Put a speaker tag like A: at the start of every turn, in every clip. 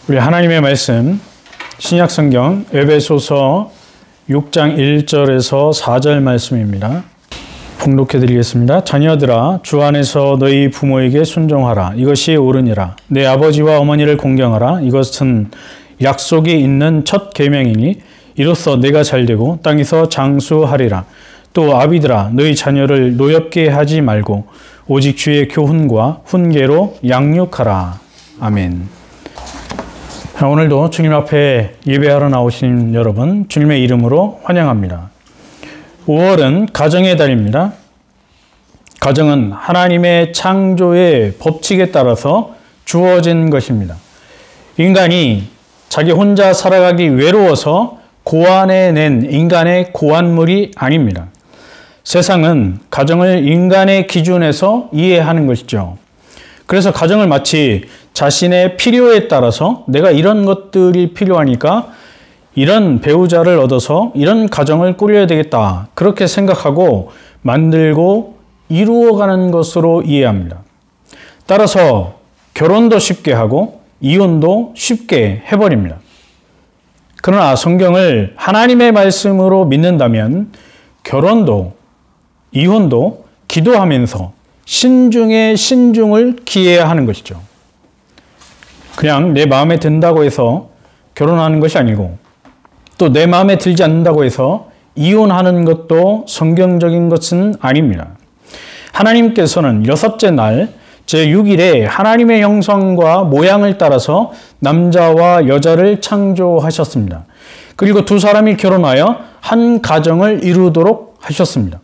A: 우리 하나님의 말씀 신약성경 에베소서 6장 1절에서 4절 말씀입니다. 봉독해 드리겠습니다. 자녀들아 주 안에서 너희 부모에게 순종하라. 이것이 옳으니라. 내 아버지와 어머니를 공경하라. 이것은 약속이 있는 첫 계명이니 이로써 내가 잘되고 땅에서 장수하리라. 또 아비들아 너희 자녀를 노엽게 하지 말고 오직 주의 교훈과 훈계로 양육하라. 아멘. 오늘도 주님 앞에 예배하러 나오신 여러분 주님의 이름으로 환영합니다. 5월은 가정의 달입니다. 가정은 하나님의 창조의 법칙에 따라서 주어진 것입니다. 인간이 자기 혼자 살아가기 외로워서 고안해낸 인간의 고안물이 아닙니다. 세상은 가정을 인간의 기준에서 이해하는 것이죠. 그래서 가정을 마치 자신의 필요에 따라서 내가 이런 것들이 필요하니까 이런 배우자를 얻어서 이런 가정을 꾸려야 되겠다. 그렇게 생각하고 만들고 이루어가는 것으로 이해합니다. 따라서 결혼도 쉽게 하고 이혼도 쉽게 해버립니다. 그러나 성경을 하나님의 말씀으로 믿는다면 결혼도 이혼도 기도하면서 신중에 신중을 기해야 하는 것이죠. 그냥 내 마음에 든다고 해서 결혼하는 것이 아니고 또 내 마음에 들지 않는다고 해서 이혼하는 것도 성경적인 것은 아닙니다. 하나님께서는 6째 날 제6일에 하나님의 형상과 모양을 따라서 남자와 여자를 창조하셨습니다. 그리고 두 사람이 결혼하여 한 가정을 이루도록 하셨습니다.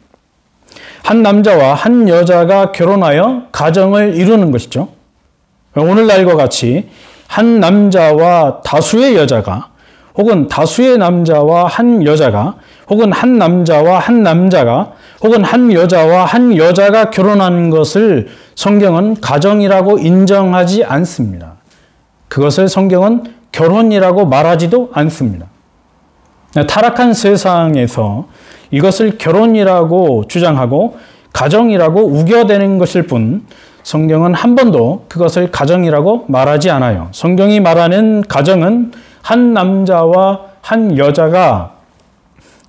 A: 한 남자와 한 여자가 결혼하여 가정을 이루는 것이죠. 오늘날과 같이 한 남자와 다수의 여자가 혹은 다수의 남자와 한 여자가 혹은 한 남자와 한 남자가 혹은 한 여자와 한 여자가 결혼하는 것을 성경은 가정이라고 인정하지 않습니다. 그것을 성경은 결혼이라고 말하지도 않습니다. 타락한 세상에서 이것을 결혼이라고 주장하고 가정이라고 우겨대는 것일 뿐 성경은 한 번도 그것을 가정이라고 말하지 않아요. 성경이 말하는 가정은 한 남자와 한 여자가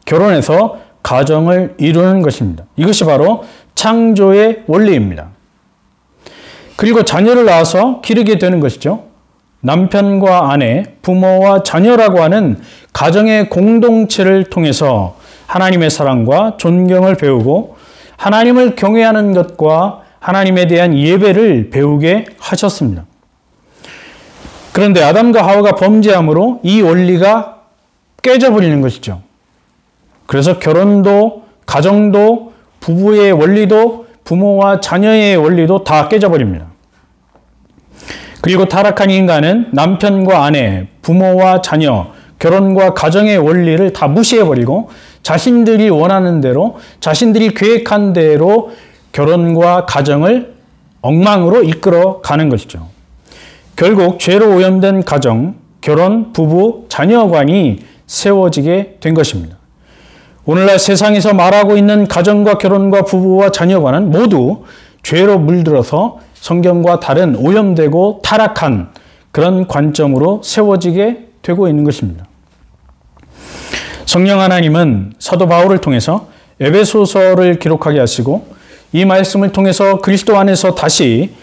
A: 결혼해서 가정을 이루는 것입니다. 이것이 바로 창조의 원리입니다. 그리고 자녀를 낳아서 기르게 되는 것이죠. 남편과 아내, 부모와 자녀라고 하는 가정의 공동체를 통해서 하나님의 사랑과 존경을 배우고 하나님을 경외하는 것과 하나님에 대한 예배를 배우게 하셨습니다. 그런데 아담과 하와가 범죄함으로 이 원리가 깨져버리는 것이죠. 그래서 결혼도 가정도 부부의 원리도 부모와 자녀의 원리도 다 깨져버립니다. 그리고 타락한 인간은 남편과 아내, 부모와 자녀, 결혼과 가정의 원리를 다 무시해버리고 자신들이 원하는 대로 자신들이 계획한 대로 결혼과 가정을 엉망으로 이끌어 가는 것이죠. 결국 죄로 오염된 가정, 결혼, 부부, 자녀관이 세워지게 된 것입니다. 오늘날 세상에서 말하고 있는 가정과 결혼과 부부와 자녀관은 모두 죄로 물들어서 성경과 다른 오염되고 타락한 그런 관점으로 세워지게 되고 있는 것입니다. 성령 하나님은 사도 바울을 통해서 에베소서를 기록하게 하시고 이 말씀을 통해서 그리스도 안에서 다시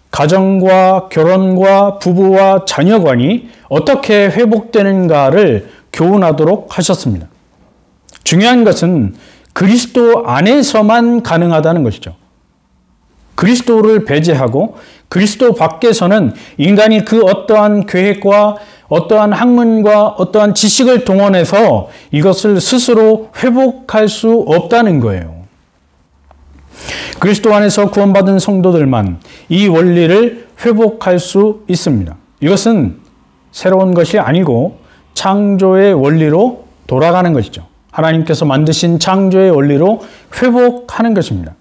A: 가정과 결혼과 부부와 자녀관이 어떻게 회복되는가를 교훈하도록 하셨습니다. 중요한 것은 그리스도 안에서만 가능하다는 것이죠. 그리스도를 배제하고 그리스도 밖에서는 인간이 그 어떠한 계획과 어떠한 학문과 어떠한 지식을 동원해서 이것을 스스로 회복할 수 없다는 거예요. 그리스도 안에서 구원받은 성도들만 이 원리를 회복할 수 있습니다. 이것은 새로운 것이 아니고 창조의 원리로 돌아가는 것이죠. 하나님께서 만드신 창조의 원리로 회복하는 것입니다.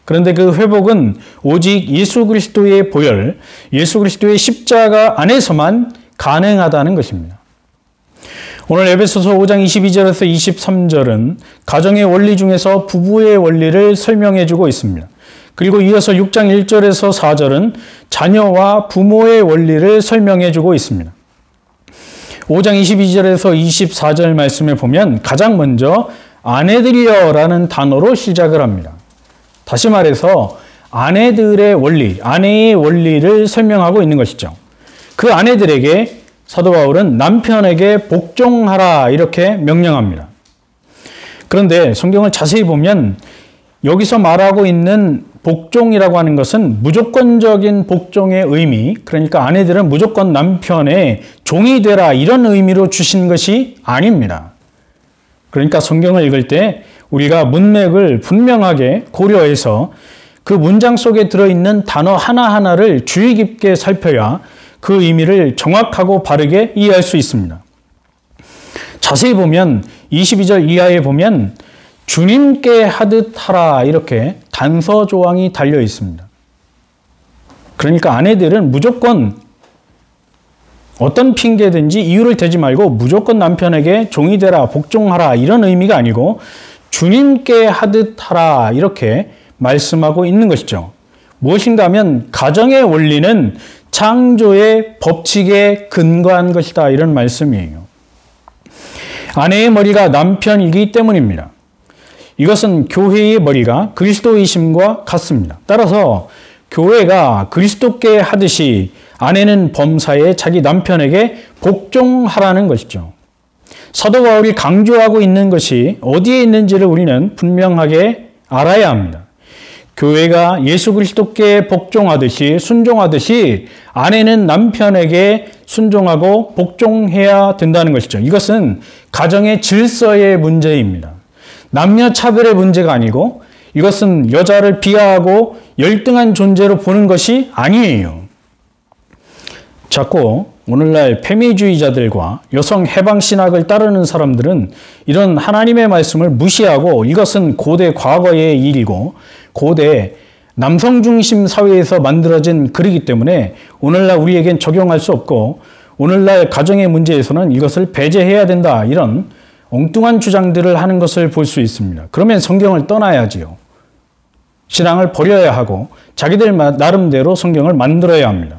A: 그런데 그 회복은 오직 예수 그리스도의 보혈, 예수 그리스도의 십자가 안에서만 가능하다는 것입니다. 오늘 에베소서 5장 22절에서 23절은 가정의 원리 중에서 부부의 원리를 설명해 주고 있습니다. 그리고 이어서 6장 1절에서 4절은 자녀와 부모의 원리를 설명해 주고 있습니다. 5장 22절에서 24절 말씀에 보면 가장 먼저 아내들이여 라는 단어로 시작을 합니다. 다시 말해서 아내들의 원리, 아내의 원리를 설명하고 있는 것이죠. 그 아내들에게 사도 바울은 남편에게 복종하라 이렇게 명령합니다. 그런데 성경을 자세히 보면 여기서 말하고 있는 복종이라고 하는 것은 무조건적인 복종의 의미, 그러니까 아내들은 무조건 남편의 종이 되라 이런 의미로 주신 것이 아닙니다. 그러니까 성경을 읽을 때 우리가 문맥을 분명하게 고려해서 그 문장 속에 들어있는 단어 하나하나를 주의 깊게 살펴야 그 의미를 정확하고 바르게 이해할 수 있습니다. 자세히 보면 22절 이하에 보면 주님께 하듯 하라 이렇게 단서 조항이 달려 있습니다. 그러니까 아내들은 무조건 어떤 핑계든지 이유를 대지 말고 무조건 남편에게 종이 되라, 복종하라 이런 의미가 아니고 주님께 하듯 하라 이렇게 말씀하고 있는 것이죠. 무엇인가 하면 가정의 원리는 창조의 법칙에 근거한 것이다 이런 말씀이에요. 아내의 머리가 남편이기 때문입니다. 이것은 교회의 머리가 그리스도이심과 같습니다. 따라서 교회가 그리스도께 하듯이 아내는 범사에 자기 남편에게 복종하라는 것이죠. 사도 바울이 강조하고 있는 것이 어디에 있는지를 우리는 분명하게 알아야 합니다. 교회가 예수 그리스도께 복종하듯이 순종하듯이 아내는 남편에게 순종하고 복종해야 된다는 것이죠. 이것은 가정의 질서의 문제입니다. 남녀 차별의 문제가 아니고 이것은 여자를 비하하고 열등한 존재로 보는 것이 아니에요. 자꾸 오늘날 페미주의자들과 여성 해방 신학을 따르는 사람들은 이런 하나님의 말씀을 무시하고 이것은 고대 과거의 일이고 고대 남성 중심 사회에서 만들어진 글이기 때문에 오늘날 우리에겐 적용할 수 없고 오늘날 가정의 문제에서는 이것을 배제해야 된다 이런 엉뚱한 주장들을 하는 것을 볼 수 있습니다. 그러면 성경을 떠나야지요. 신앙을 버려야 하고 자기들 나름대로 성경을 만들어야 합니다.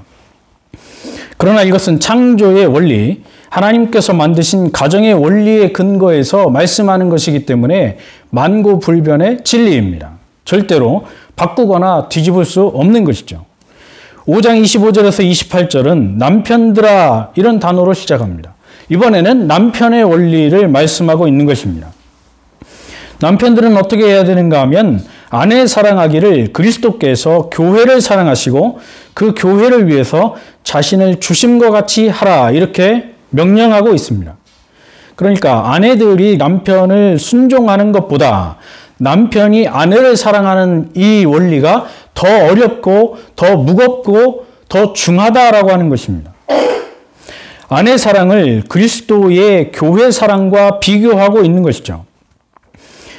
A: 그러나 이것은 창조의 원리, 하나님께서 만드신 가정의 원리에 근거해서 말씀하는 것이기 때문에 만고불변의 진리입니다. 절대로 바꾸거나 뒤집을 수 없는 것이죠. 5장 25절에서 28절은 남편들아 이런 단어로 시작합니다. 이번에는 남편의 원리를 말씀하고 있는 것입니다. 남편들은 어떻게 해야 되는가 하면 아내 사랑하기를 그리스도께서 교회를 사랑하시고 그 교회를 위해서 자신을 주심과 같이 하라 이렇게 명령하고 있습니다. 그러니까 아내들이 남편을 순종하는 것보다 남편이 아내를 사랑하는 이 원리가 더 어렵고 더 무겁고 더 중하다라고 하는 것입니다. 아내 사랑을 그리스도의 교회 사랑과 비교하고 있는 것이죠.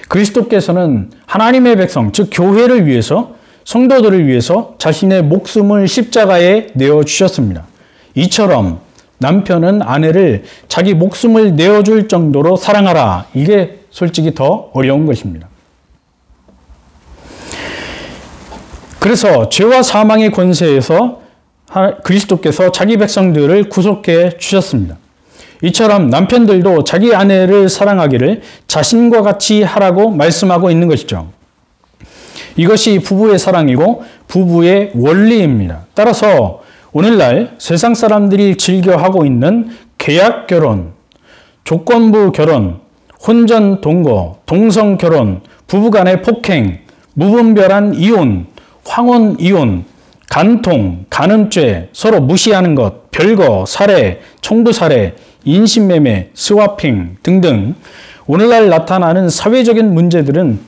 A: 그리스도께서는 하나님의 백성, 즉 교회를 위해서 성도들을 위해서 자신의 목숨을 십자가에 내어주셨습니다. 이처럼 남편은 아내를 자기 목숨을 내어줄 정도로 사랑하라. 이게 솔직히 더 어려운 것입니다. 그래서 죄와 사망의 권세에서 그리스도께서 자기 백성들을 구속해 주셨습니다. 이처럼 남편들도 자기 아내를 사랑하기를 자신과 같이 하라고 말씀하고 있는 것이죠. 이것이 부부의 사랑이고 부부의 원리입니다. 따라서 오늘날 세상 사람들이 즐겨하고 있는 계약 결혼, 조건부 결혼, 혼전 동거, 동성 결혼, 부부간의 폭행, 무분별한 이혼, 황혼 이혼, 간통, 간음죄, 서로 무시하는 것, 별거, 살해, 청부살해, 인신매매, 스와핑 등등 오늘날 나타나는 사회적인 문제들은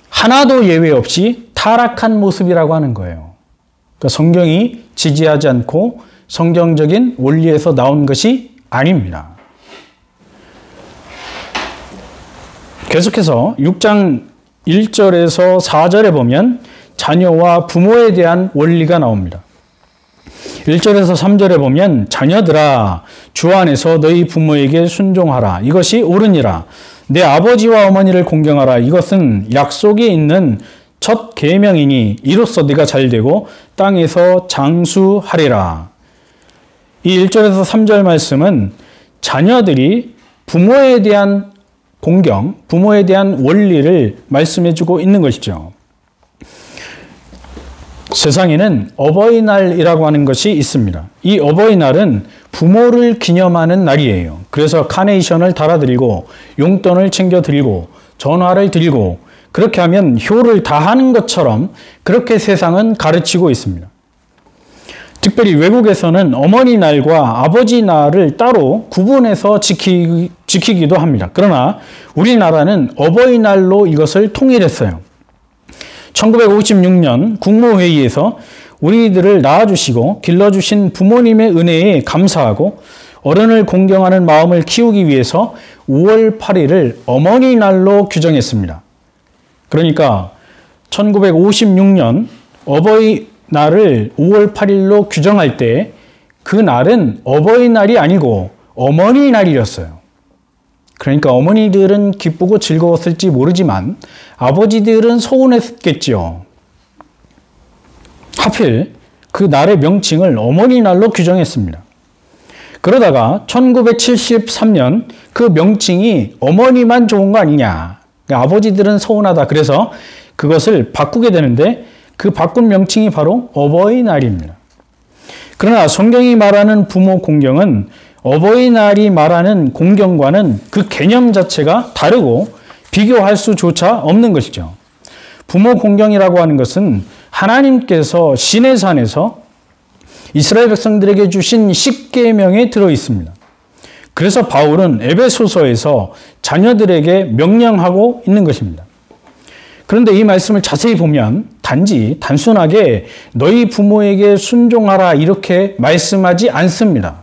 A: 하나도 예외 없이 타락한 모습이라고 하는 거예요. 그러니까 성경이 지지하지 않고 성경적인 원리에서 나온 것이 아닙니다. 계속해서 6장 1절에서 4절에 보면 자녀와 부모에 대한 원리가 나옵니다. 1절에서 3절에 보면 자녀들아 주 안에서 너희 부모에게 순종하라. 이것이 옳으니라. 내 아버지와 어머니를 공경하라. 이것은 약속이 있는 첫 계명이니 이로써 네가 잘되고 땅에서 장수하리라. 이 1절에서 3절 말씀은 자녀들이 부모에 대한 공경, 부모에 대한 원리를 말씀해주고 있는 것이죠. 세상에는 어버이날이라고 하는 것이 있습니다. 이 어버이날은 부모를 기념하는 날이에요. 그래서 카네이션을 달아드리고 용돈을 챙겨드리고 전화를 드리고 그렇게 하면 효를 다하는 것처럼 그렇게 세상은 가르치고 있습니다. 특별히 외국에서는 어머니 날과 아버지 날을 따로 구분해서 지키기도 합니다. 그러나 우리나라는 어버이날로 이것을 통일했어요. 1956년 국무회의에서 우리들을 낳아주시고 길러주신 부모님의 은혜에 감사하고 어른을 공경하는 마음을 키우기 위해서 5월 8일을 어머니날로 규정했습니다. 그러니까 1956년 어버이날을 5월 8일로 규정할 때 그 날은 어버이날이 아니고 어머니날이었어요. 그러니까 어머니들은 기쁘고 즐거웠을지 모르지만 아버지들은 서운했겠지요. 하필 그 날의 명칭을 어머니날로 규정했습니다. 그러다가 1973년 그 명칭이 어머니만 좋은 거 아니냐. 아버지들은 서운하다. 그래서 그것을 바꾸게 되는데 그 바꾼 명칭이 바로 어버이날입니다. 그러나 성경이 말하는 부모 공경은 어버이날이 말하는 공경과는 그 개념 자체가 다르고 비교할 수조차 없는 것이죠. 부모 공경이라고 하는 것은 하나님께서 시내산에서 이스라엘 백성들에게 주신 10계명에 들어 있습니다. 그래서 바울은 에베소서에서 자녀들에게 명령하고 있는 것입니다. 그런데 이 말씀을 자세히 보면 단순하게 너희 부모에게 순종하라 이렇게 말씀하지 않습니다.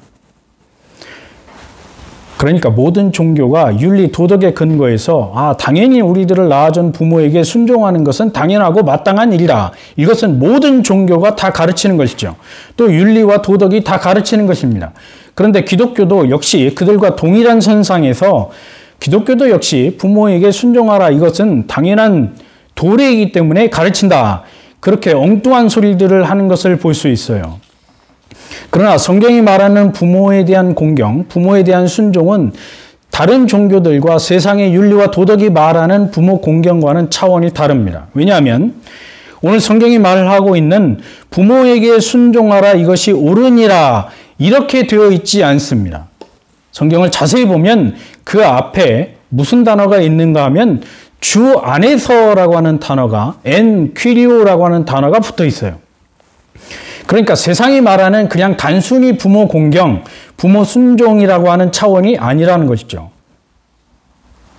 A: 그러니까 모든 종교가 윤리 도덕의 근거에서 당연히 우리들을 낳아준 부모에게 순종하는 것은 당연하고 마땅한 일이다. 이것은 모든 종교가 다 가르치는 것이죠. 또 윤리와 도덕이 다 가르치는 것입니다. 그런데 기독교도 역시 그들과 동일한 선상에서 기독교도 역시 부모에게 순종하라 이것은 당연한 도리이기 때문에 가르친다. 그렇게 엉뚱한 소리들을 하는 것을 볼 수 있어요. 그러나 성경이 말하는 부모에 대한 공경, 부모에 대한 순종은 다른 종교들과 세상의 윤리와 도덕이 말하는 부모 공경과는 차원이 다릅니다. 왜냐하면 오늘 성경이 말하고 있는 부모에게 순종하라 이것이 옳으니라 이렇게 되어 있지 않습니다. 성경을 자세히 보면 그 앞에 무슨 단어가 있는가 하면 주 안에서라고 하는 단어가 엔 퀴리오라고 하는 단어가 붙어 있어요. 그러니까 세상이 말하는 그냥 단순히 부모 공경, 부모 순종이라고 하는 차원이 아니라는 것이죠.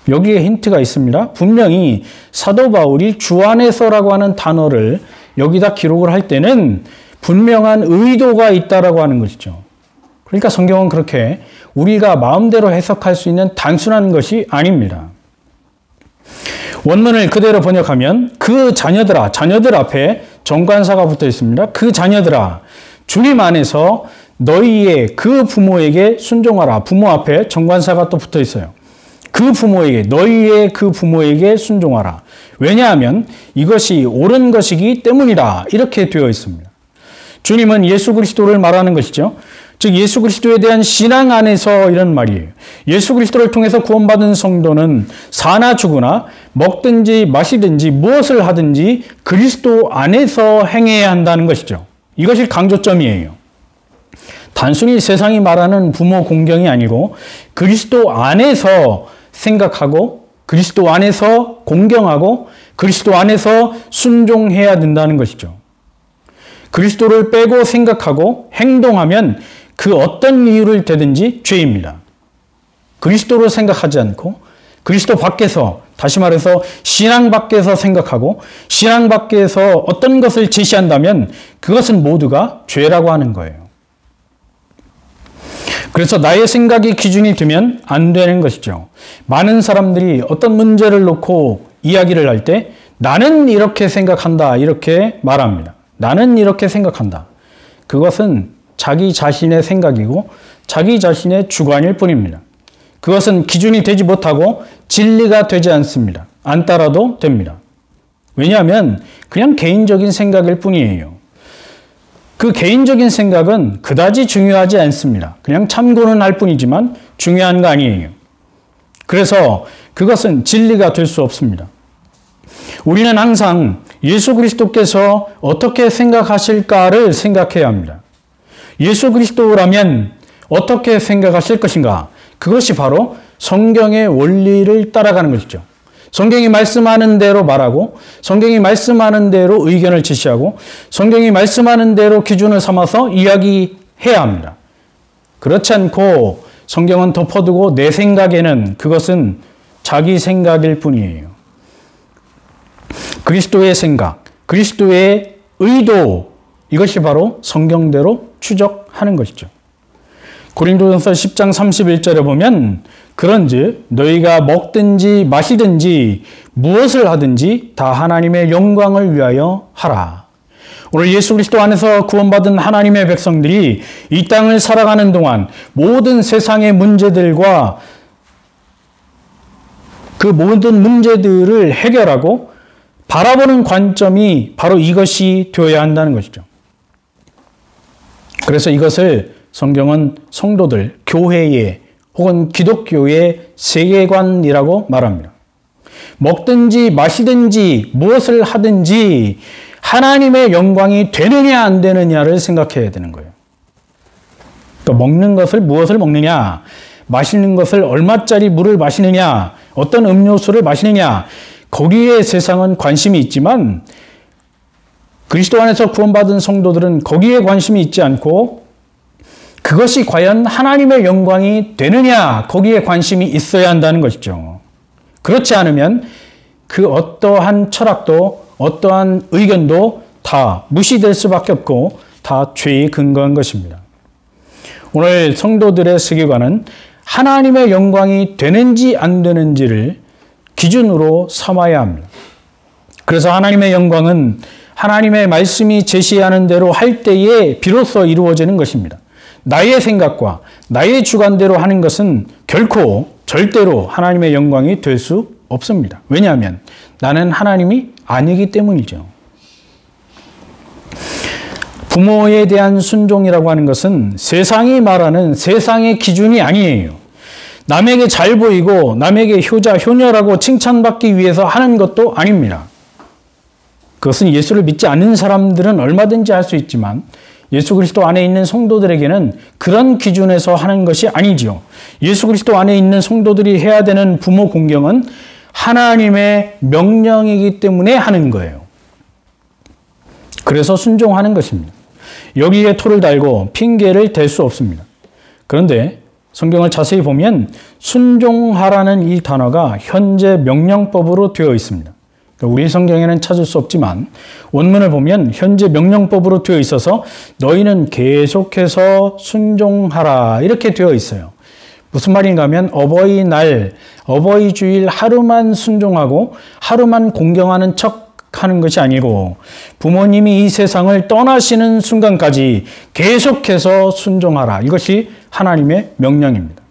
A: 여기에 힌트가 있습니다. 분명히 사도 바울이 주 안에서라고 하는 단어를 여기다 기록을 할 때는 분명한 의도가 있다라고 하는 것이죠. 그러니까 성경은 그렇게 우리가 마음대로 해석할 수 있는 단순한 것이 아닙니다. 원문을 그대로 번역하면 그 자녀들아, 자녀들 앞에 정관사가 붙어 있습니다. 그 자녀들아, 주님 안에서 너희의 그 부모에게 순종하라. 부모 앞에 정관사가 또 붙어 있어요. 그 부모에게, 너희의 그 부모에게 순종하라. 왜냐하면 이것이 옳은 것이기 때문이다. 이렇게 되어 있습니다. 주님은 예수 그리스도를 말하는 것이죠. 즉 예수 그리스도에 대한 신앙 안에서 이런 말이에요. 예수 그리스도를 통해서 구원받은 성도는 사나 죽으나 먹든지 마시든지 무엇을 하든지 그리스도 안에서 행해야 한다는 것이죠. 이것이 강조점이에요. 단순히 세상이 말하는 부모 공경이 아니고 그리스도 안에서 생각하고 그리스도 안에서 공경하고 그리스도 안에서 순종해야 된다는 것이죠. 그리스도를 빼고 생각하고 행동하면 그 어떤 이유를 대든지 죄입니다. 그리스도를 생각하지 않고 그리스도 밖에서, 다시 말해서 신앙 밖에서 생각하고 신앙 밖에서 어떤 것을 제시한다면 그것은 모두가 죄라고 하는 거예요. 그래서 나의 생각이 기준이 되면 안 되는 것이죠. 많은 사람들이 어떤 문제를 놓고 이야기를 할 때 나는 이렇게 생각한다 이렇게 말합니다. 나는 이렇게 생각한다. 그것은 자기 자신의 생각이고 자기 자신의 주관일 뿐입니다. 그것은 기준이 되지 못하고 진리가 되지 않습니다. 안 따라도 됩니다. 왜냐하면 그냥 개인적인 생각일 뿐이에요. 그 개인적인 생각은 그다지 중요하지 않습니다. 그냥 참고는 할 뿐이지만 중요한 거 아니에요. 그래서 그것은 진리가 될 수 없습니다. 우리는 항상 예수 그리스도께서 어떻게 생각하실까를 생각해야 합니다. 예수 그리스도라면 어떻게 생각하실 것인가? 그것이 바로 성경의 원리를 따라가는 것이죠. 성경이 말씀하는 대로 말하고, 성경이 말씀하는 대로 의견을 제시하고, 성경이 말씀하는 대로 기준을 삼아서 이야기해야 합니다. 그렇지 않고 성경은 덮어두고 내 생각에는 그것은 자기 생각일 뿐이에요. 그리스도의 생각, 그리스도의 의도, 이것이 바로 성경대로 추적하는 것이죠. 고린도전서 10장 31절에 보면 그런즉 너희가 먹든지 마시든지 무엇을 하든지 다 하나님의 영광을 위하여 하라. 오늘 예수 그리스도 안에서 구원받은 하나님의 백성들이 이 땅을 살아가는 동안 모든 세상의 문제들과 그 모든 문제들을 해결하고 바라보는 관점이 바로 이것이 되어야 한다는 것이죠. 그래서 이것을 성경은 성도들, 교회의 혹은 기독교의 세계관이라고 말합니다. 먹든지 마시든지 무엇을 하든지 하나님의 영광이 되느냐 안 되느냐를 생각해야 되는 거예요. 그러니까 먹는 것을 무엇을 먹느냐, 마시는 것을 얼마짜리 물을 마시느냐, 어떤 음료수를 마시느냐, 거기에 세상은 관심이 있지만 그리스도 안에서 구원받은 성도들은 거기에 관심이 있지 않고 그것이 과연 하나님의 영광이 되느냐, 거기에 관심이 있어야 한다는 것이죠. 그렇지 않으면 그 어떠한 철학도 어떠한 의견도 다 무시될 수밖에 없고 다 죄에 근거한 것입니다. 오늘 성도들의 세계관은 하나님의 영광이 되는지 안 되는지를 기준으로 삼아야 합니다. 그래서 하나님의 영광은 하나님의 말씀이 제시하는 대로 할 때에 비로소 이루어지는 것입니다. 나의 생각과 나의 주관대로 하는 것은 결코 절대로 하나님의 영광이 될 수 없습니다. 왜냐하면 나는 하나님이 아니기 때문이죠. 부모에 대한 순종이라고 하는 것은 세상이 말하는 세상의 기준이 아니에요. 남에게 잘 보이고 남에게 효자, 효녀라고 칭찬받기 위해서 하는 것도 아닙니다. 그것은 예수를 믿지 않는 사람들은 얼마든지 할 수 있지만 예수 그리스도 안에 있는 성도들에게는 그런 기준에서 하는 것이 아니지요. 예수 그리스도 안에 있는 성도들이 해야 되는 부모 공경은 하나님의 명령이기 때문에 하는 거예요. 그래서 순종하는 것입니다. 여기에 토를 달고 핑계를 댈 수 없습니다. 그런데 성경을 자세히 보면 순종하라는 이 단어가 현재 명령법으로 되어 있습니다. 우리 성경에는 찾을 수 없지만 원문을 보면 현재 명령법으로 되어 있어서 너희는 계속해서 순종하라 이렇게 되어 있어요. 무슨 말인가 하면 어버이날, 어버이주일 하루만 순종하고 하루만 공경하는 척 하는 것이 아니고 부모님이 이 세상을 떠나시는 순간까지 계속해서 순종하라. 이것이 하나님의 명령입니다.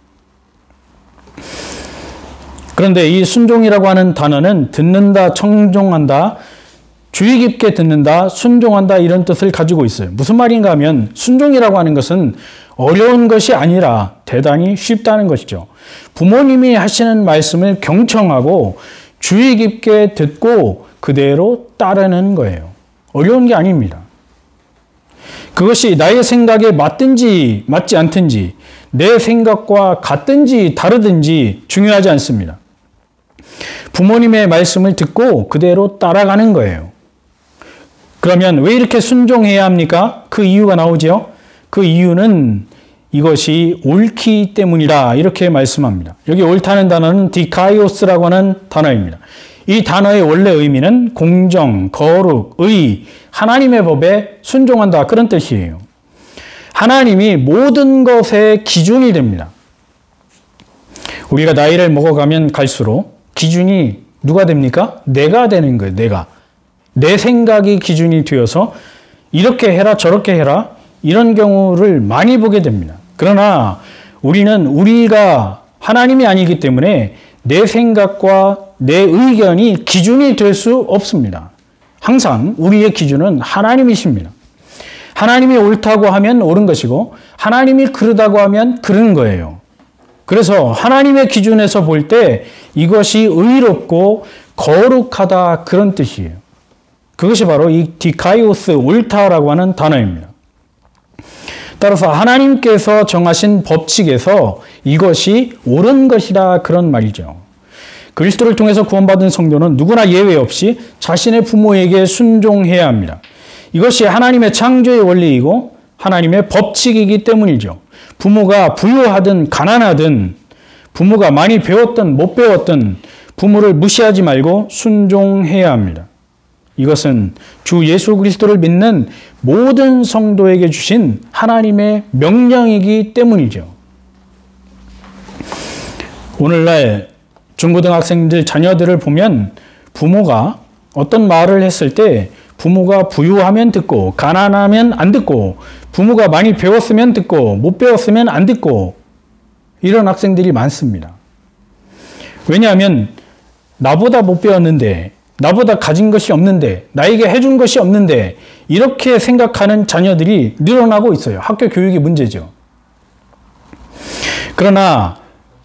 A: 그런데 이 순종이라고 하는 단어는 듣는다, 청종한다, 주의 깊게 듣는다, 순종한다 이런 뜻을 가지고 있어요. 무슨 말인가 하면 순종이라고 하는 것은 어려운 것이 아니라 대단히 쉽다는 것이죠. 부모님이 하시는 말씀을 경청하고 주의 깊게 듣고 그대로 따르는 거예요. 어려운 게 아닙니다. 그것이 나의 생각에 맞든지 맞지 않든지 내 생각과 같든지 다르든지 중요하지 않습니다. 부모님의 말씀을 듣고 그대로 따라가는 거예요. 그러면 왜 이렇게 순종해야 합니까? 그 이유가 나오죠. 그 이유는 이것이 옳기 때문이다. 이렇게 말씀합니다. 여기 옳다는 단어는 디카이오스라고 하는 단어입니다. 이 단어의 원래 의미는 공정, 거룩, 의, 하나님의 법에 순종한다. 그런 뜻이에요. 하나님이 모든 것의 기준이 됩니다. 우리가 나이를 먹어가면 갈수록 기준이 누가 됩니까? 내가 되는 거예요. 내가. 내 생각이 기준이 되어서 이렇게 해라 저렇게 해라 이런 경우를 많이 보게 됩니다. 그러나 우리는 우리가 하나님이 아니기 때문에 내 생각과 내 의견이 기준이 될 수 없습니다. 항상 우리의 기준은 하나님이십니다. 하나님이 옳다고 하면 옳은 것이고 하나님이 그르다고 하면 그른 거예요. 그래서 하나님의 기준에서 볼 때 이것이 의롭고 거룩하다 그런 뜻이에요. 그것이 바로 이 디카이오스, 옳다라고 하는 단어입니다. 따라서 하나님께서 정하신 법칙에서 이것이 옳은 것이다 그런 말이죠. 그리스도를 통해서 구원받은 성도는 누구나 예외 없이 자신의 부모에게 순종해야 합니다. 이것이 하나님의 창조의 원리이고 하나님의 법칙이기 때문이죠. 부모가 부유하든 가난하든 부모가 많이 배웠든 못 배웠든 부모를 무시하지 말고 순종해야 합니다. 이것은 주 예수 그리스도를 믿는 모든 성도에게 주신 하나님의 명령이기 때문이죠. 오늘날 중고등학생들 자녀들을 보면 부모가 어떤 말을 했을 때 부모가 부유하면 듣고 가난하면 안 듣고 부모가 많이 배웠으면 듣고 못 배웠으면 안 듣고 이런 학생들이 많습니다. 왜냐하면 나보다 못 배웠는데 나보다 가진 것이 없는데 나에게 해준 것이 없는데 이렇게 생각하는 자녀들이 늘어나고 있어요. 학교 교육이 문제죠. 그러나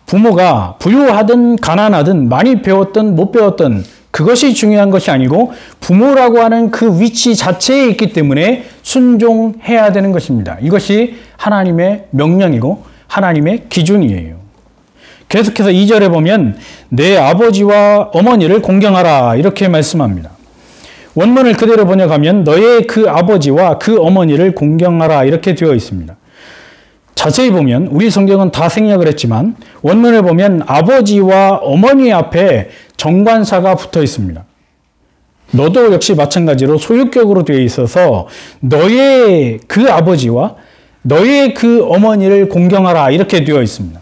A: 부모가 부유하든 가난하든 많이 배웠든 못 배웠든 그것이 중요한 것이 아니고 부모라고 하는 그 위치 자체에 있기 때문에 순종해야 되는 것입니다. 이것이 하나님의 명령이고 하나님의 기준이에요. 계속해서 2절에 보면 내 아버지와 어머니를 공경하라 이렇게 말씀합니다. 원문을 그대로 번역하면 너의 그 아버지와 그 어머니를 공경하라 이렇게 되어 있습니다. 자세히 보면 우리 성경은 다 생략을 했지만 원문을 보면 아버지와 어머니 앞에 정관사가 붙어 있습니다. 너도 역시 마찬가지로 소유격으로 되어 있어서 너의 그 아버지와 너의 그 어머니를 공경하라 이렇게 되어 있습니다.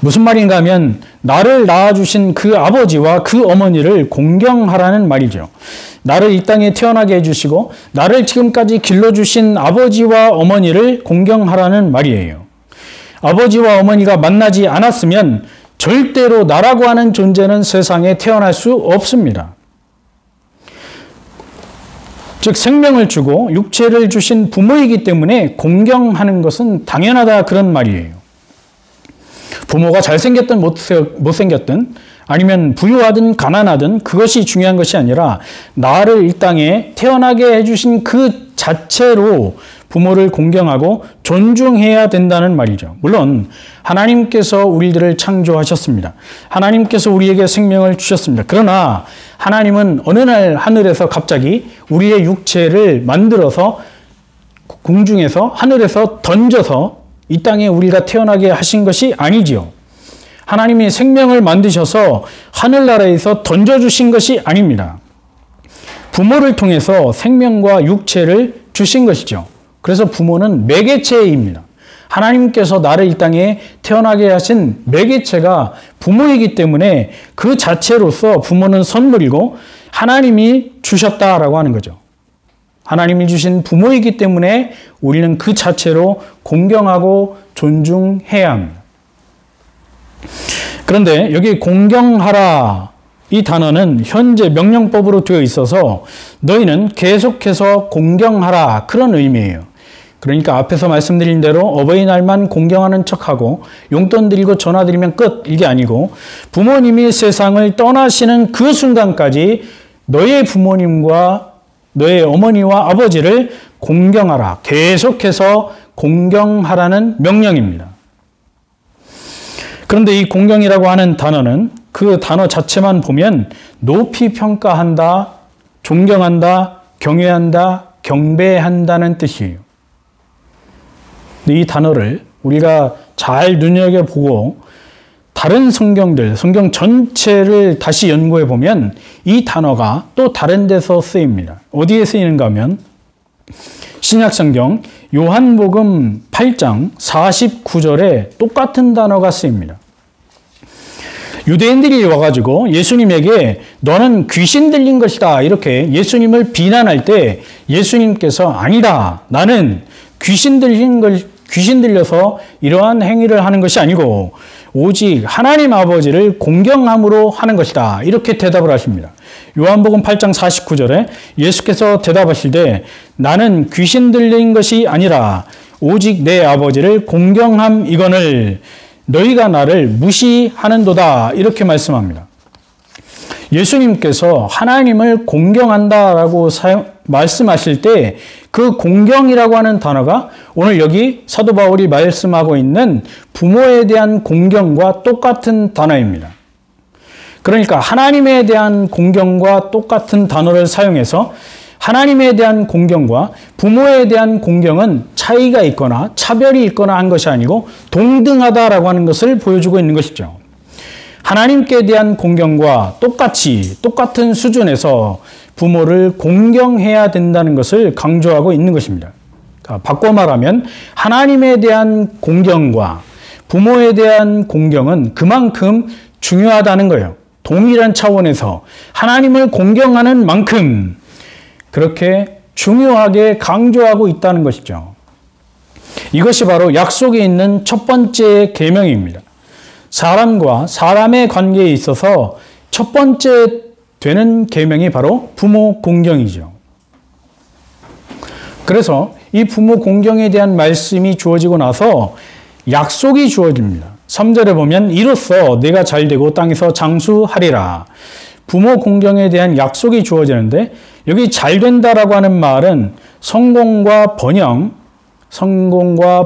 A: 무슨 말인가 하면 나를 낳아주신 그 아버지와 그 어머니를 공경하라는 말이죠. 나를 이 땅에 태어나게 해주시고 나를 지금까지 길러주신 아버지와 어머니를 공경하라는 말이에요. 아버지와 어머니가 만나지 않았으면 절대로 나라고 하는 존재는 세상에 태어날 수 없습니다. 즉 생명을 주고 육체를 주신 부모이기 때문에 공경하는 것은 당연하다 그런 말이에요. 부모가 잘생겼든 못생겼든 아니면 부유하든 가난하든 그것이 중요한 것이 아니라 나를 이 땅에 태어나게 해주신 그 자체로 부모를 공경하고 존중해야 된다는 말이죠. 물론 하나님께서 우리들을 창조하셨습니다. 하나님께서 우리에게 생명을 주셨습니다. 그러나 하나님은 어느 날 하늘에서 갑자기 우리의 육체를 만들어서 공중에서 하늘에서 던져서 이 땅에 우리가 태어나게 하신 것이 아니지요. 하나님이 생명을 만드셔서 하늘나라에서 던져주신 것이 아닙니다. 부모를 통해서 생명과 육체를 주신 것이죠. 그래서 부모는 매개체입니다. 하나님께서 나를 이 땅에 태어나게 하신 매개체가 부모이기 때문에 그 자체로서 부모는 선물이고 하나님이 주셨다라고 하는 거죠. 하나님이 주신 부모이기 때문에 우리는 그 자체로 공경하고 존중해야 합니다. 그런데 여기 공경하라 이 단어는 현재 명령법으로 되어 있어서 너희는 계속해서 공경하라 그런 의미예요. 그러니까 앞에서 말씀드린 대로 어버이날만 공경하는 척하고 용돈 드리고 전화 드리면 끝 이게 아니고 부모님이 세상을 떠나시는 그 순간까지 너의 부모님과 너의 어머니와 아버지를 공경하라. 계속해서 공경하라는 명령입니다. 그런데 이 공경이라고 하는 단어는 그 단어 자체만 보면 높이 평가한다, 존경한다, 경외한다, 경배한다는 뜻이에요. 이 단어를 우리가 잘 눈여겨보고 다른 성경들, 성경 전체를 다시 연구해 보면 이 단어가 또 다른 데서 쓰입니다. 어디에 쓰이는가 하면 신약성경 요한복음 8장 49절에 똑같은 단어가 쓰입니다. 유대인들이 와가지고 예수님에게 너는 귀신 들린 것이다 이렇게 예수님을 비난할 때 예수님께서 아니다 나는 귀신 들려서 이러한 행위를 하는 것이 아니고 오직 하나님 아버지를 공경함으로 하는 것이다 이렇게 대답을 하십니다. 요한복음 8장 49절에 예수께서 대답하실 때 나는 귀신 들린 것이 아니라 오직 내 아버지를 공경함이거늘 너희가 나를 무시하는도다. 이렇게 말씀합니다. 예수님께서 하나님을 공경한다라고 말씀하실 때 그 공경이라고 하는 단어가 오늘 여기 사도 바울이 말씀하고 있는 부모에 대한 공경과 똑같은 단어입니다. 그러니까 하나님에 대한 공경과 똑같은 단어를 사용해서 하나님에 대한 공경과 부모에 대한 공경은 차이가 있거나 차별이 있거나 한 것이 아니고 동등하다라고 하는 것을 보여주고 있는 것이죠. 하나님께 대한 공경과 똑같은 수준에서 부모를 공경해야 된다는 것을 강조하고 있는 것입니다. 바꿔 말하면 하나님에 대한 공경과 부모에 대한 공경은 그만큼 중요하다는 거예요. 동일한 차원에서 하나님을 공경하는 만큼 그렇게 중요하게 강조하고 있다는 것이죠. 이것이 바로 약속에 있는 첫 번째 계명입니다. 사람과 사람의 관계에 있어서 첫 번째 되는 계명이 바로 부모 공경이죠. 그래서 이 부모 공경에 대한 말씀이 주어지고 나서 약속이 주어집니다. 3절에 보면 이로써 내가 잘되고 땅에서 장수하리라. 부모 공경에 대한 약속이 주어지는데 여기 잘된다라고 하는 말은 성공과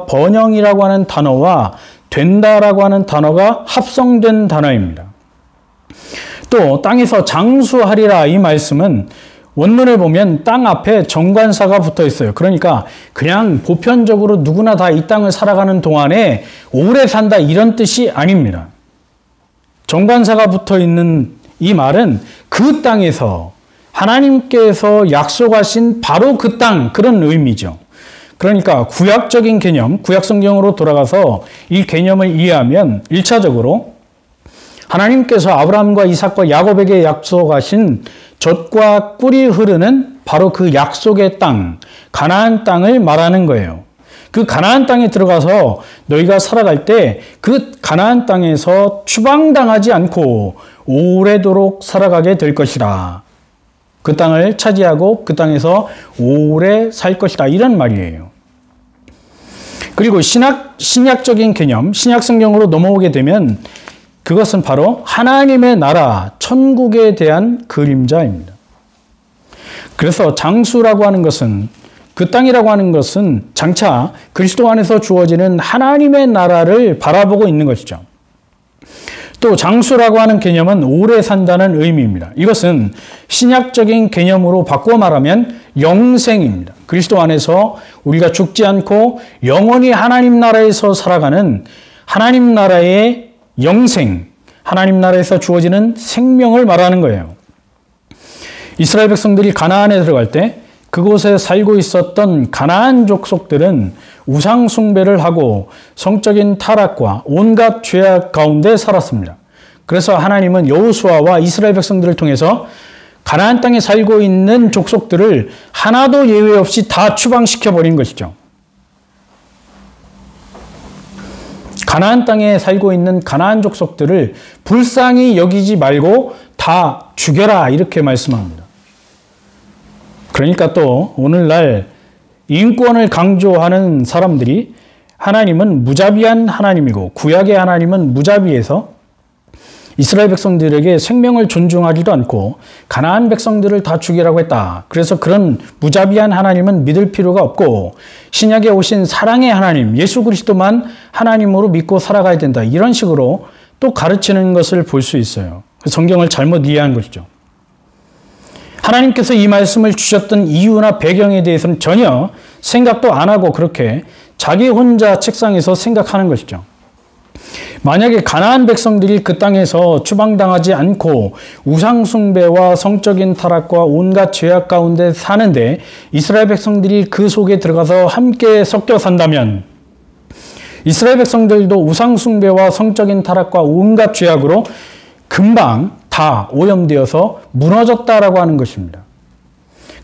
A: 번영이라고 하는 단어와 된다라고 하는 단어가 합성된 단어입니다. 또 땅에서 장수하리라 이 말씀은 원문을 보면 땅 앞에 정관사가 붙어 있어요. 그러니까 그냥 보편적으로 누구나 다 이 땅을 살아가는 동안에 오래 산다 이런 뜻이 아닙니다. 정관사가 붙어 있는 이 말은 그 땅에서 하나님께서 약속하신 바로 그 땅 그런 의미죠. 그러니까 구약적인 개념, 구약성경으로 돌아가서 이 개념을 이해하면 1차적으로 하나님께서 아브라함과 이삭과 야곱에게 약속하신 젖과 꿀이 흐르는 바로 그 약속의 땅, 가나안 땅을 말하는 거예요. 그 가나안 땅에 들어가서 너희가 살아갈 때 그 가나안 땅에서 추방당하지 않고 오래도록 살아가게 될 것이다. 그 땅을 차지하고 그 땅에서 오래 살 것이다. 이런 말이에요. 그리고 신약적인 개념, 신약 성경으로 넘어오게 되면 그것은 바로 하나님의 나라, 천국에 대한 그림자입니다. 그래서 장수라고 하는 것은 그 땅이라고 하는 것은 장차 그리스도 안에서 주어지는 하나님의 나라를 바라보고 있는 것이죠. 또 장수라고 하는 개념은 오래 산다는 의미입니다. 이것은 신약적인 개념으로 바꾸어 말하면 영생입니다. 그리스도 안에서 우리가 죽지 않고 영원히 하나님 나라에서 살아가는 하나님 나라의 영생, 하나님 나라에서 주어지는 생명을 말하는 거예요. 이스라엘 백성들이 가나안에 들어갈 때 그곳에 살고 있었던 가나안 족속들은 우상 숭배를 하고 성적인 타락과 온갖 죄악 가운데 살았습니다. 그래서 하나님은 여호수아와 이스라엘 백성들을 통해서 가나안 땅에 살고 있는 족속들을 하나도 예외 없이 다 추방시켜 버린 것이죠. 가나안 땅에 살고 있는 가나안 족속들을 불쌍히 여기지 말고 다 죽여라 이렇게 말씀합니다. 그러니까 또 오늘날 인권을 강조하는 사람들이 하나님은 무자비한 하나님이고 구약의 하나님은 무자비해서 이스라엘 백성들에게 생명을 존중하지도 않고 가나안 백성들을 다 죽이라고 했다. 그래서 그런 무자비한 하나님은 믿을 필요가 없고 신약에 오신 사랑의 하나님, 예수 그리스도만 하나님으로 믿고 살아가야 된다. 이런 식으로 또 가르치는 것을 볼 수 있어요. 성경을 잘못 이해한 것이죠. 하나님께서 이 말씀을 주셨던 이유나 배경에 대해서는 전혀 생각도 안 하고 그렇게 자기 혼자 책상에서 생각하는 것이죠. 만약에 가나안 백성들이 그 땅에서 추방당하지 않고 우상숭배와 성적인 타락과 온갖 죄악 가운데 사는데 이스라엘 백성들이 그 속에 들어가서 함께 섞여 산다면 이스라엘 백성들도 우상숭배와 성적인 타락과 온갖 죄악으로 금방 다 오염되어서 무너졌다라고 하는 것입니다.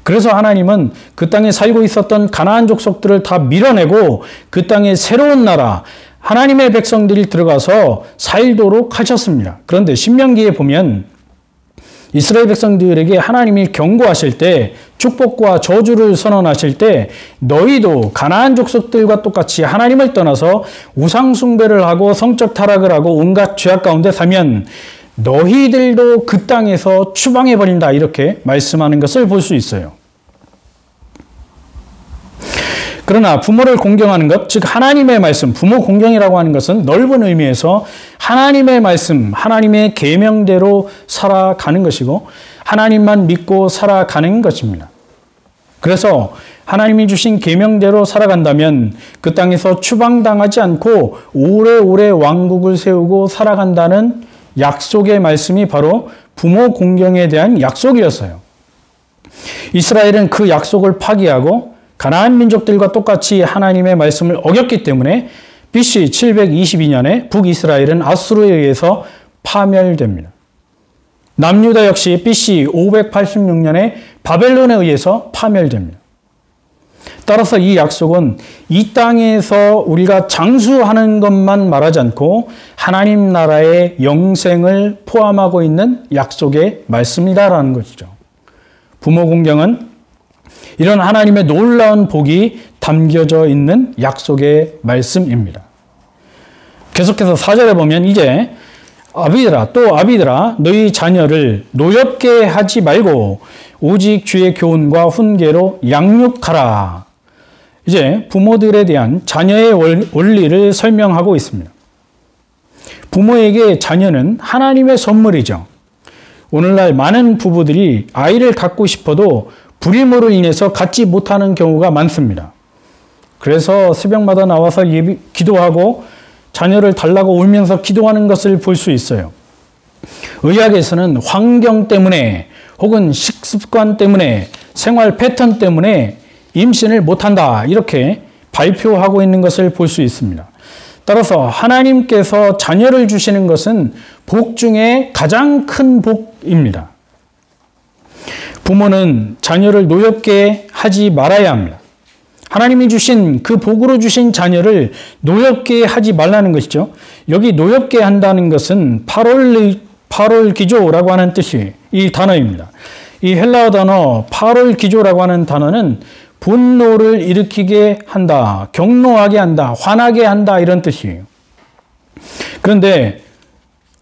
A: 그래서 하나님은 그 땅에 살고 있었던 가나안 족속들을 다 밀어내고 그 땅에 새로운 나라, 하나님의 백성들이 들어가서 살도록 하셨습니다. 그런데 신명기에 보면 이스라엘 백성들에게 하나님이 경고하실 때, 축복과 저주를 선언하실 때 너희도 가나안 족속들과 똑같이 하나님을 떠나서 우상 숭배를 하고 성적 타락을 하고 온갖 죄악 가운데 사면 너희들도 그 땅에서 추방해 버린다, 이렇게 말씀하는 것을 볼 수 있어요. 그러나 부모를 공경하는 것, 즉 하나님의 말씀, 부모 공경이라고 하는 것은 넓은 의미에서 하나님의 말씀, 하나님의 계명대로 살아가는 것이고 하나님만 믿고 살아가는 것입니다. 그래서 하나님이 주신 계명대로 살아간다면 그 땅에서 추방당하지 않고 오래오래 왕국을 세우고 살아간다는 약속의 말씀이 바로 부모 공경에 대한 약속이었어요. 이스라엘은 그 약속을 파기하고 가나안 민족들과 똑같이 하나님의 말씀을 어겼기 때문에 BC 722년에 북이스라엘은 아수르에 의해서 파멸됩니다. 남유다 역시 BC 586년에 바벨론에 의해서 파멸됩니다. 따라서 이 약속은 이 땅에서 우리가 장수하는 것만 말하지 않고 하나님 나라의 영생을 포함하고 있는 약속의 말씀이다라는 것이죠. 부모 공경은 이런 하나님의 놀라운 복이 담겨져 있는 약속의 말씀입니다. 계속해서 4절에 보면 이제 아비들아 너희 자녀를 노엽게 하지 말고 오직 주의 교훈과 훈계로 양육하라. 이제 부모들에 대한 자녀의 원리를 설명하고 있습니다. 부모에게 자녀는 하나님의 선물이죠. 오늘날 많은 부부들이 아이를 갖고 싶어도 불임으로 인해서 갖지 못하는 경우가 많습니다. 그래서 새벽마다 나와서 기도하고 자녀를 달라고 울면서 기도하는 것을 볼 수 있어요. 의학에서는 환경 때문에 혹은 식습관 때문에 생활 패턴 때문에 임신을 못한다, 이렇게 발표하고 있는 것을 볼 수 있습니다. 따라서 하나님께서 자녀를 주시는 것은 복 중에 가장 큰 복입니다. 부모는 자녀를 노엽게 하지 말아야 합니다. 하나님이 주신 그 복으로 주신 자녀를 노엽게 하지 말라는 것이죠. 여기 노엽게 한다는 것은 파롤기조라고 하는 뜻이 이 단어입니다. 이 헬라어 단어 파롤기조라고 하는 단어는 분노를 일으키게 한다, 경노하게 한다, 화나게 한다, 이런 뜻이에요. 그런데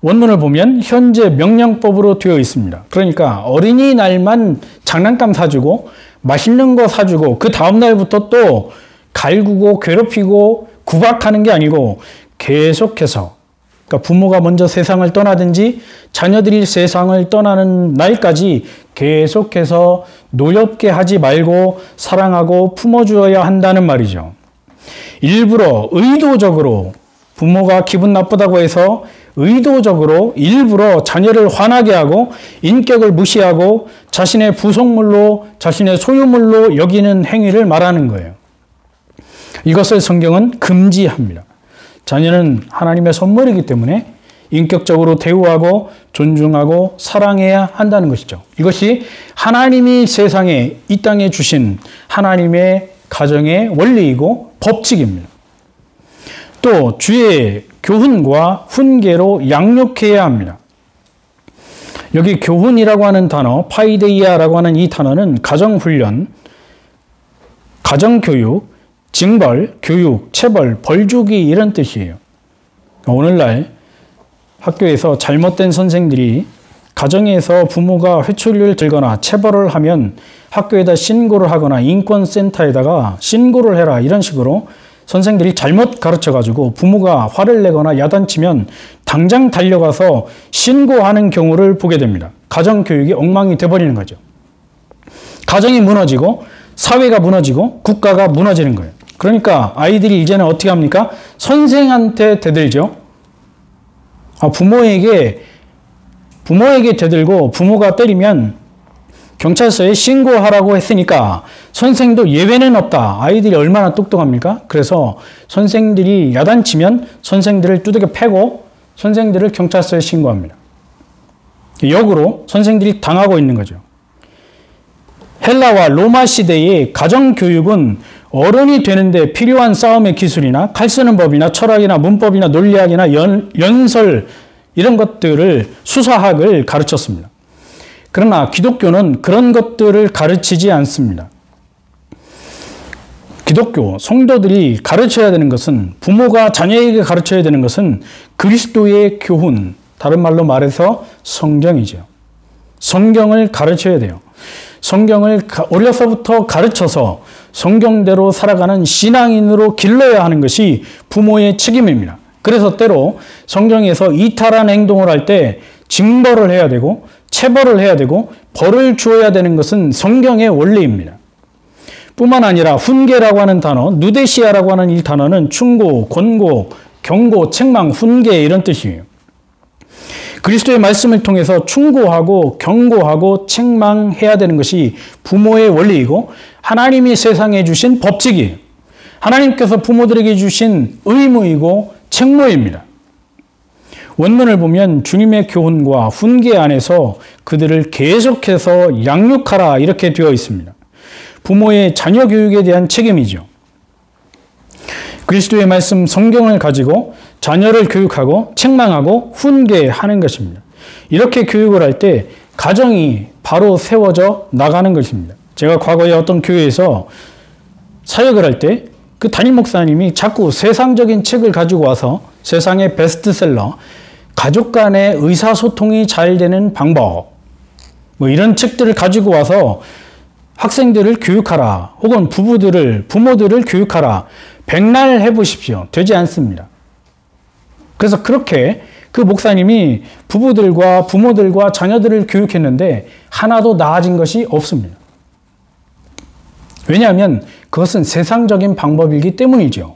A: 원문을 보면 현재 명령법으로 되어 있습니다. 그러니까 어린이날만 장난감 사주고 맛있는 거 사주고 그 다음날부터 또 갈구고 괴롭히고 구박하는 게 아니고 계속해서, 그러니까 부모가 먼저 세상을 떠나든지 자녀들이 세상을 떠나는 날까지 계속해서 노엽게 하지 말고 사랑하고 품어주어야 한다는 말이죠. 일부러 의도적으로 부모가 기분 나쁘다고 해서 의도적으로 일부러 자녀를 화나게 하고 인격을 무시하고 자신의 부속물로, 자신의 소유물로 여기는 행위를 말하는 거예요. 이것을 성경은 금지합니다. 자녀는 하나님의 선물이기 때문에 인격적으로 대우하고 존중하고 사랑해야 한다는 것이죠. 이것이 하나님이 세상에, 이 땅에 주신 하나님의 가정의 원리이고 법칙입니다. 또 주의 교훈과 훈계로 양육해야 합니다. 여기 교훈이라고 하는 단어, 파이데이아라고 하는 이 단어는 가정훈련, 가정교육, 징벌, 교육, 체벌, 벌주기, 이런 뜻이에요. 오늘날 학교에서 잘못된 선생들이 가정에서 부모가 회초리를 들거나 체벌을 하면 학교에다 신고를 하거나 인권센터에다가 신고를 해라, 이런 식으로 선생들이 잘못 가르쳐가지고 부모가 화를 내거나 야단치면 당장 달려가서 신고하는 경우를 보게 됩니다. 가정교육이 엉망이 돼버리는 거죠. 가정이 무너지고 사회가 무너지고 국가가 무너지는 거예요. 그러니까 아이들이 이제는 어떻게 합니까? 선생한테 대들죠. 부모에게 대들고 부모가 때리면 경찰서에 신고하라고 했으니까 선생도 예외는 없다. 아이들이 얼마나 똑똑합니까? 그래서 선생들이 야단치면 선생들을 두들겨 패고 선생들을 경찰서에 신고합니다. 역으로 선생들이 당하고 있는 거죠. 헬라와 로마 시대의 가정교육은 어른이 되는데 필요한 싸움의 기술이나 칼 쓰는 법이나 철학이나 문법이나 논리학이나 연설, 이런 것들을, 수사학을 가르쳤습니다. 그러나 기독교는 그런 것들을 가르치지 않습니다. 기독교 성도들이 가르쳐야 되는 것은, 부모가 자녀에게 가르쳐야 되는 것은 그리스도의 교훈, 다른 말로 말해서 성경이죠. 성경을 가르쳐야 돼요. 성경을 어려서부터 가르쳐서 성경대로 살아가는 신앙인으로 길러야 하는 것이 부모의 책임입니다. 그래서 때로 성경에서 이탈한 행동을 할 때 징벌을 해야 되고 체벌을 해야 되고 벌을 주어야 되는 것은 성경의 원리입니다. 뿐만 아니라 훈계라고 하는 단어, 누데시아라고 하는 이 단어는 충고, 권고, 경고, 책망, 훈계 이런 뜻이에요. 그리스도의 말씀을 통해서 충고하고 경고하고 책망해야 되는 것이 부모의 원리이고 하나님이 세상에 주신 법칙이에요. 하나님께서 부모들에게 주신 의무이고 책무입니다. 원문을 보면 주님의 교훈과 훈계 안에서 그들을 계속해서 양육하라 이렇게 되어 있습니다. 부모의 자녀 교육에 대한 책임이죠. 그리스도의 말씀 성경을 가지고 자녀를 교육하고 책망하고 훈계하는 것입니다. 이렇게 교육을 할 때 가정이 바로 세워져 나가는 것입니다. 제가 과거에 어떤 교회에서 사역을 할 때 그 담임 목사님이 자꾸 세상적인 책을 가지고 와서 세상의 베스트셀러, 가족 간의 의사소통이 잘 되는 방법, 이런 책들을 가지고 와서 학생들을 교육하라, 혹은 부모들을 교육하라, 백날 해보십시오. 되지 않습니다. 그래서 그렇게 그 목사님이 부부들과 부모들과 자녀들을 교육했는데 하나도 나아진 것이 없습니다. 왜냐하면 그것은 세상적인 방법이기 때문이죠.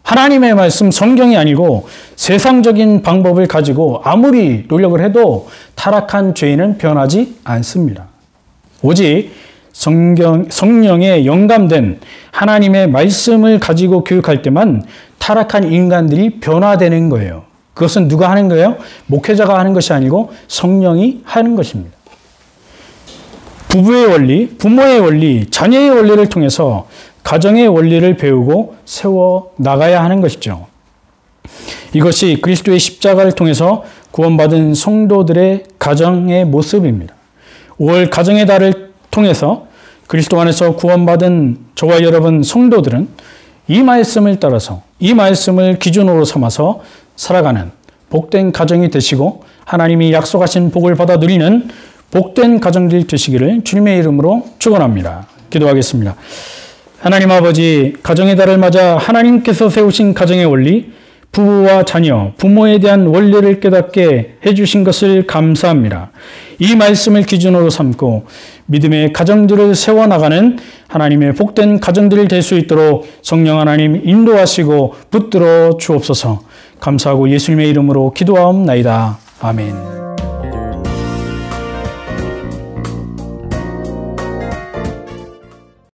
A: 하나님의 말씀 성경이 아니고 세상적인 방법을 가지고 아무리 노력을 해도 타락한 죄인은 변하지 않습니다. 오직 성령에 영감된 하나님의 말씀을 가지고 교육할 때만 타락한 인간들이 변화되는 거예요. 그것은 누가 하는 거예요? 목회자가 하는 것이 아니고 성령이 하는 것입니다. 부부의 원리, 부모의 원리, 자녀의 원리를 통해서 가정의 원리를 배우고 세워 나가야 하는 것이죠. 이것이 그리스도의 십자가를 통해서 구원받은 성도들의 가정의 모습입니다. 5월 가정의 달을 통해서 그리스도 안에서 구원받은 저와 여러분 성도들은 이 말씀을 따라서, 이 말씀을 기준으로 삼아서 살아가는 복된 가정이 되시고 하나님이 약속하신 복을 받아 누리는 복된 가정들이 되시기를 주님의 이름으로 축원합니다. 기도하겠습니다. 하나님 아버지, 가정의 달을 맞아 하나님께서 세우신 가정의 원리, 부부와 자녀, 부모에 대한 원리를 깨닫게 해주신 것을 감사합니다. 이 말씀을 기준으로 삼고 믿음의 가정들을 세워나가는 하나님의 복된 가정들이 될 수 있도록 성령 하나님 인도하시고 붙들어 주옵소서. 감사하고 예수님의 이름으로 기도하옵나이다. 아멘.